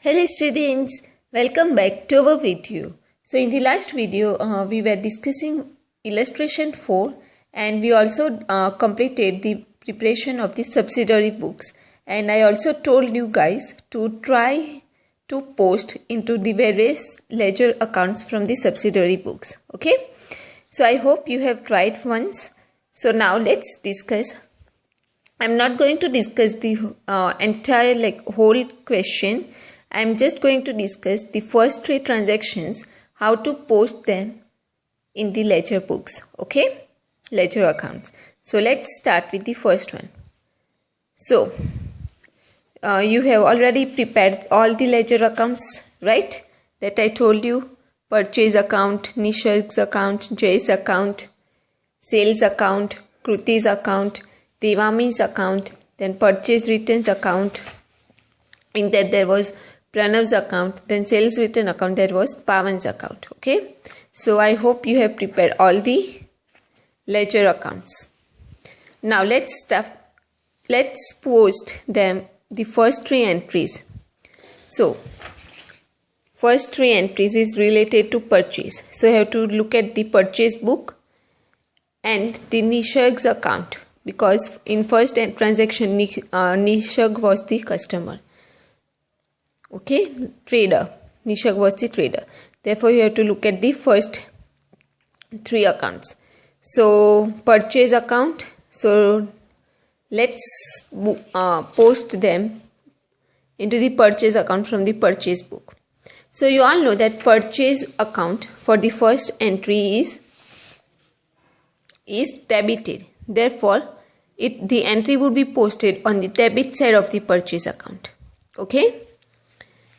Hello students, welcome back to our video. So in the last video we were discussing illustration 4 and we also completed the preparation of the subsidiary books, and I also told you guys to try to post into the various ledger accounts from the subsidiary books. Okay, so I hope you have tried once. So now let's discuss. I'm not going to discuss the entire whole question. I'm just going to discuss the first 3 transactions, how to post them in the ledger books, okay, ledger accounts. So let's start with the first one. So you have already prepared all the ledger accounts, right, that I told you: purchase account, Nishag's account, Jay's account, sales account, Kruti's account, Devami's account, then purchase returns account. In that there was Pranav's account, then sales return account, that was Pawan's account. Okay, so I hope you have prepared all the ledger accounts. Now let's post them, the first 3 entries. So first 3 entries is related to purchase. So you have to look at the purchase book and the Nishag's account, because in first transaction Nishag was the customer. Okay, trader. Nishag was the trader. Therefore, you have to look at the first 3 accounts. So, purchase account. So, let's post them into the purchase account from the purchase book. So, you all know that purchase account for the first entry is debited. Therefore, the entry would be posted on the debit side of the purchase account. Okay.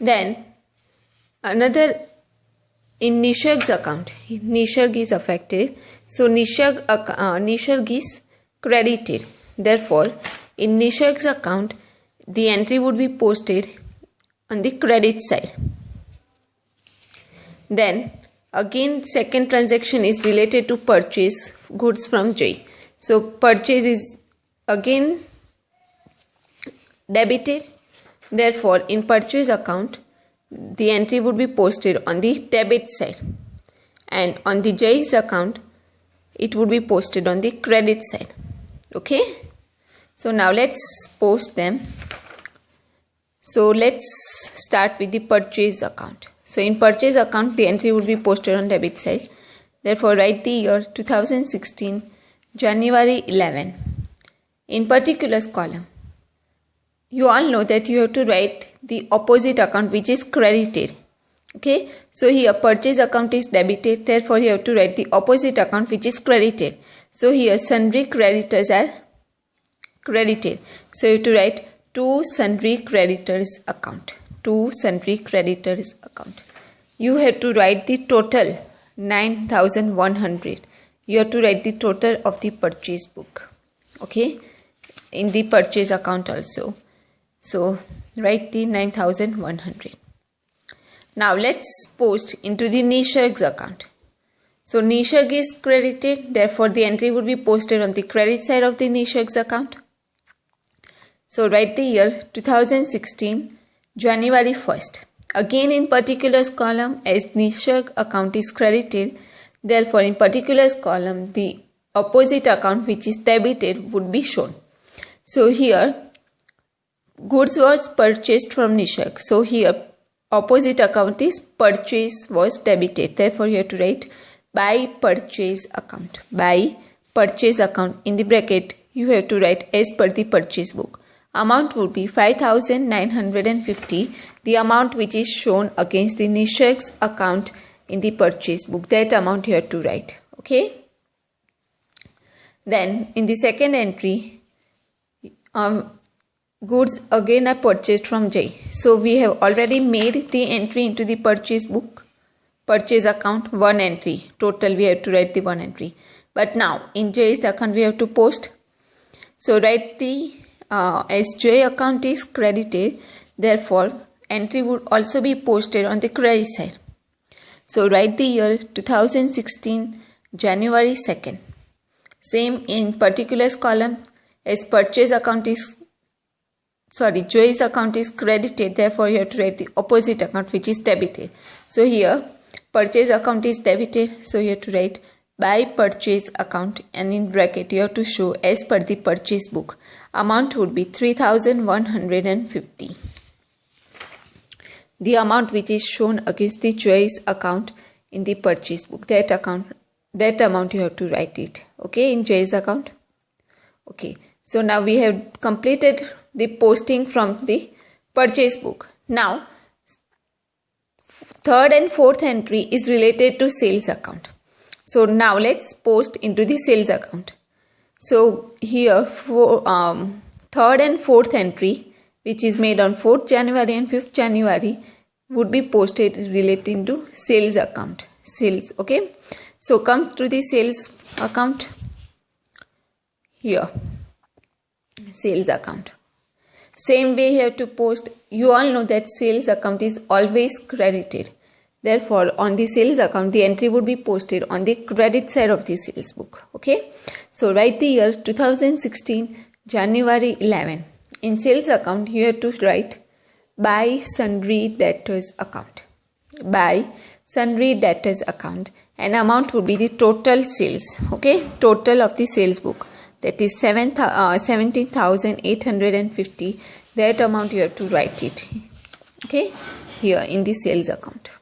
Then another, in Nishag's account, Nishag is affected. So Nishag is credited. Therefore, in Nishag's account, the entry would be posted on the credit side. Then again, second transaction is related to purchase goods from Jay. So purchase is again debited. Therefore, in purchase account, the entry would be posted on the debit side, and on the Jay's account, it would be posted on the credit side. Okay. So now let's post them. So let's start with the purchase account. So in purchase account, the entry would be posted on debit side. Therefore, write the year 2016, January 11. In particulars column, you all know that you have to write the opposite account, which is credited. Okay, so here purchase account is debited, therefore you have to write the opposite account, which is credited. So here sundry creditors are credited, so you have to write to sundry creditors account. To sundry creditors account, you have to write the total 9,100. You have to write the total of the purchase book, okay, in the purchase account also. So write the 9,100. Now let's post into the Nishag's account. So Nishag is credited, therefore the entry would be posted on the credit side of the Nishag's account. So write the year 2016, January 1st. Again in particulars column, as Nishag account is credited, therefore in particulars column the opposite account, which is debited, would be shown. So here goods was purchased from Nishag. So here opposite account is purchase was debited. Therefore you have to write by purchase account. By purchase account, in the bracket you have to write as per the purchase book. Amount would be 5,950. The amount which is shown against the Nishag's account in the purchase book, that amount you have to write. Okay. Then in the second entry, goods again are purchased from Jay. So we have already made the entry into the purchase book, purchase account, 1 entry. Total we have to write the 1 entry. But now in Jay's account we have to post. So write the as Jay account is credited, therefore entry would also be posted on the credit side. So write the year 2016, January 2nd. Same in particulars column, as purchase account is Joy's account is credited, therefore you have to write the opposite account, which is debited. So here purchase account is debited, so you have to write by purchase account, and in bracket you have to show as per the purchase book. Amount would be 3,150. The amount which is shown against the Joy's account in the purchase book, that amount you have to write it, okay, in Joy's account. Okay, so now we have completed the posting from the purchase book. Now third and fourth entry is related to sales account. So now let's post into the sales account. So here for third and fourth entry, which is made on 4th January and 5th January, would be posted relating to sales account. Sales, okay. So come to the sales account. Here, sales account. Same way you have to post. You all know that sales account is always credited. Therefore, on the sales account, the entry would be posted on the credit side of the sales book. Okay. So write the year 2016 January 11. In sales account, you have to write by sundry debtors account. By sundry debtors account, and amount would be the total sales. Okay, total of the sales book, that is 17,850. That amount you have to write it. Okay, here in the sales account.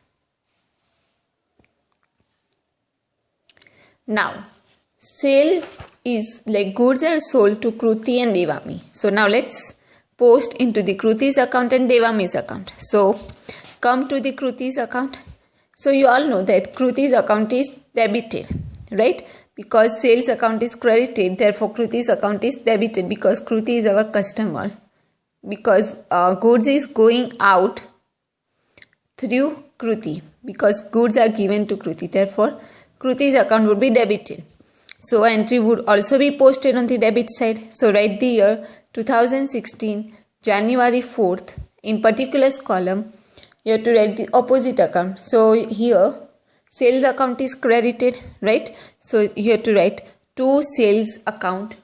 Now, sales is like goods are sold to Kruti and Devami. So now let's post into the Kruti's account and Devami's account. So come to the Kruti's account. So you all know that Kruti's account is debited, right? Because sales account is credited, therefore Kruti's account is debited because Kruti is our customer. Because goods is going out through Kruti, because goods are given to Kruti, therefore Kruti's account would be debited. So entry would also be posted on the debit side. So write the year 2016 January 4th. In particulars column, you have to write the opposite account. So here sales account is credited, right? So you have to write to sales account,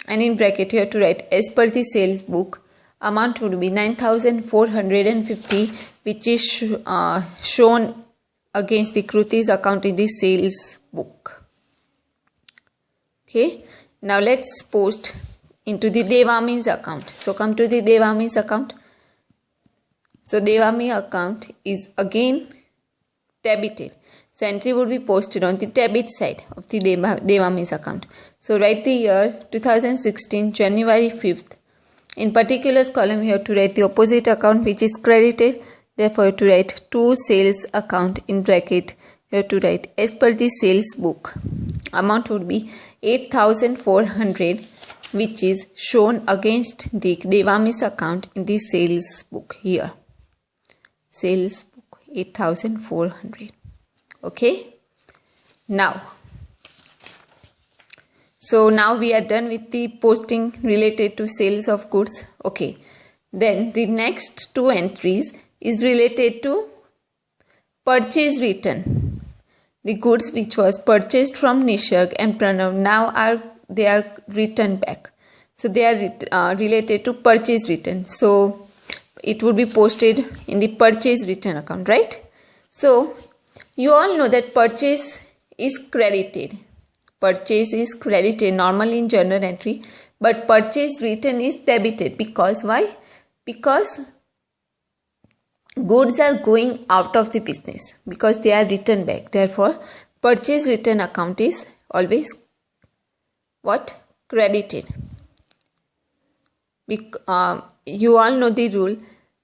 and in bracket you have to write as per the sales book. Amount would be 9,450, which is shown against the Kruti's account in the sales book. Okay, now let's post into the Devami's account. So come to the Devami's account. So Devami account is again debited. So entry would be posted on the debit side of the Devami's account. So write the year 2016 January 5th. In particulars column, you have to write the opposite account, which is credited. Therefore, you have to write to sales account. In bracket, you have to write as per the sales book. Amount would be 8,400, which is shown against the Devami's account in the sales book here. Sales book 8,400. Okay. Now we are done with the posting related to sales of goods. Okay. Then the next two entries is related to purchase return. The goods which was purchased from Nisarg and Pranav now they are returned back. So they are related to purchase return. So it would be posted in the purchase return account, right? So you all know that purchase is credited. Purchase is credited normally in journal entry, but purchase return is debited. Because why? Because goods are going out of the business, because they are returned back. Therefore, purchase return account is always what? Credited. You all know the rule.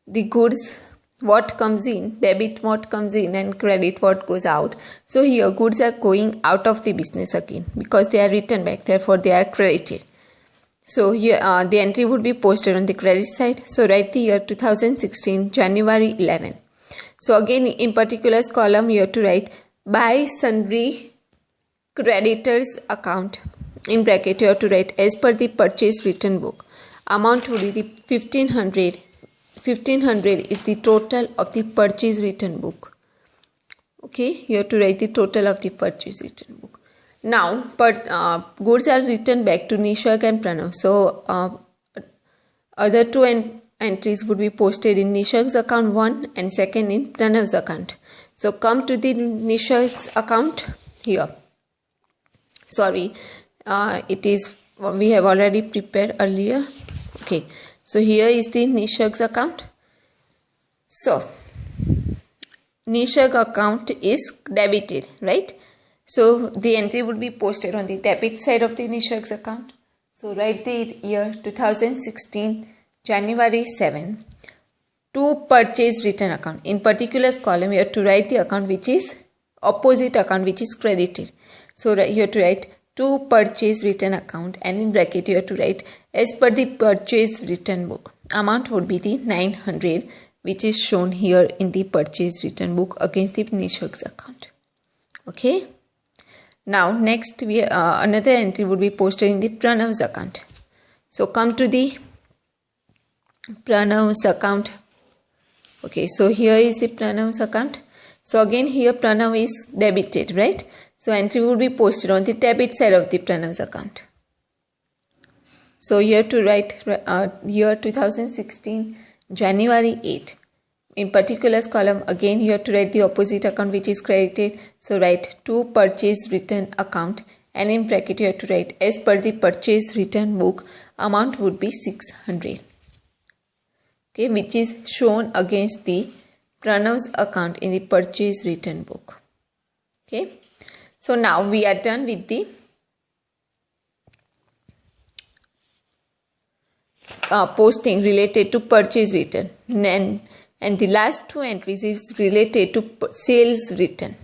The goods what comes in, debit what comes in, and credit what goes out. So here goods are going out of the business again because they are returned back. Therefore, they are credited. So here the entry would be posted on the credit side. So write the year 2016 January 11. So again in particulars column you have to write by sundry creditors account. In bracket you have to write as per the purchase return book. Amount would be the 1,500. 1,500 is the total of the purchase return book. Okay, you have to write the total of the purchase return book. Now, goods are returned back to Nisarg and Pranav. So, other two entries would be posted in Nishad's account 1 and second in Pranav's account. So come to the Nishad's account here. Sorry, it is, we have already prepared earlier. Okay, so here is the Nishad's account. So Nishad account is debited, right? So the entry would be posted on the debit side of the Nishad's account. So write the year 2016 January 7 to purchase return account. In particulars column you have to write the account which is opposite account which is credited. So you have to write to purchase return account, and in bracket you have to write as per the purchase return book. Amount would be the 900 which is shown here in the purchase return book against the Nishad's account. Okay. Now next we another entry would be posted in the Pranav's account. So come to the Pranav's account. Okay, so here is the Pranav's account. So again here Pranav is debited, right? So entry would be posted on the debit side of the Pranav's account. So you have to write year 2016 January 8. In particulars column again you have to write the opposite account which is credited. So write to purchase return account, and in bracket you have to write as per the purchase return book. Amount would be 600. Okay, which is shown against the Pranav's account in the purchase return book. Okay, so now we are done with the posting related to purchase return. And the last two entries is related to sales return.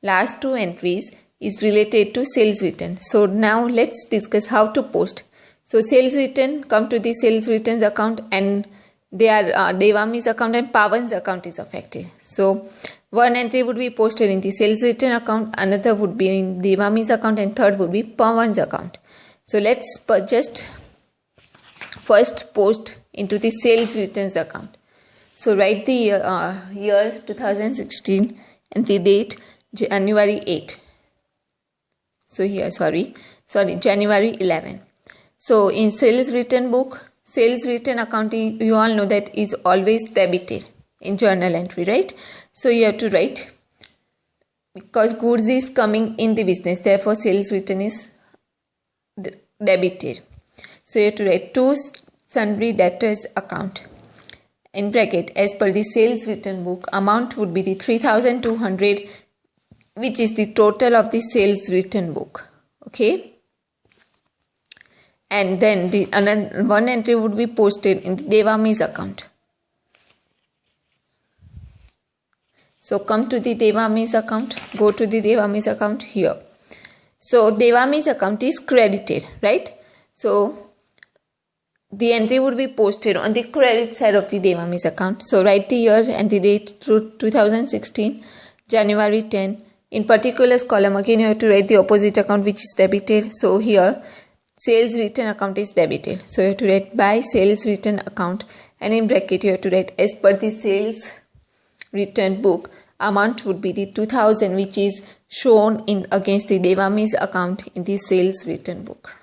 Last two entries is related to sales return. So now let's discuss how to post. So sales return, come to the sales returns account, and they are Devami's account and Pawan's account is affected. So one entry would be posted in the sales return account, another would be in Devami's account, and third would be Pawan's account. So let's just first post into the sales returns account. So write the year 2016 and the date January 8. So here, sorry, January 11. So in sales return book, sales return account, you all know that is always debited in journal entry, right? So you have to write, because goods is coming in the business, therefore sales return is debited. So you have to write to sundry debtors account. In bracket, as per the sales return book, amount would be the 3,200, which is the total of the sales return book. Okay. And then the another one entry would be posted in the Devami's account. So come to the Devami's account, go to the Devami's account here. So Devami's account is credited, right? So the entry would be posted on the credit side of the Devami's account. So write the year and the date through 2016 January 10. In particulars column again you have to write the opposite account which is debited. So here sales return account is debited. So you have to write by sales return account, and in bracket you have to write as per the sales return book. Amount would be the 2000, which is shown in against the Devami's account in the sales return book.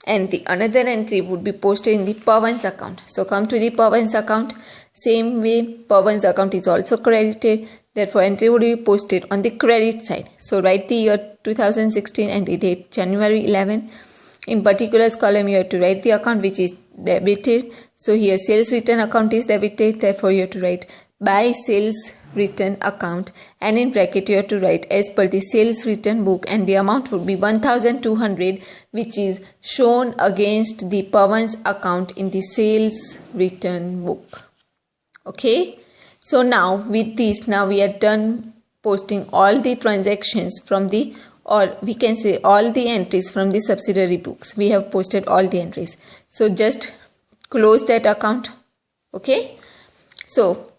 And the another entry would be posted in the Pawan's account. So come to the Pawan's account. Same way, Pawan's account is also credited. Therefore, entry would be posted on the credit side. So write the year 2016 and the date January 11. In particulars column, you have to write the account which is debited. So here sales return account is debited. Therefore, you have to write by sales return account, and in bracket you have to write as per the sales return book, and the amount would be 1,200, which is shown against the Pawan's account in the sales return book. Okay, so now with this, now we are done posting all the transactions from the, or we can say all the entries from the subsidiary books. We have posted all the entries. So just close that account. Okay, so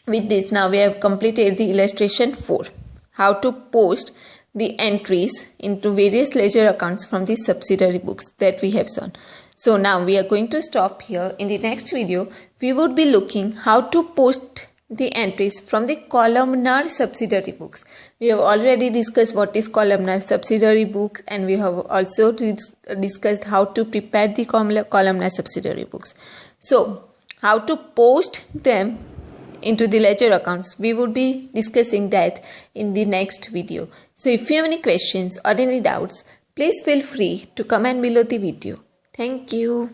with this, now we have completed the illustration 4. How to post the entries into various ledger accounts from the subsidiary books that we have shown. So now we are going to stop here. In the next video, we would be looking how to post the entries from the columnar subsidiary books. We have already discussed what is columnar subsidiary books, and we have also discussed how to prepare the columnar subsidiary books. So how to post them into the ledger accounts, we would be discussing that in the next video. So if you have any questions or any doubts, please feel free to comment below the video. Thank you.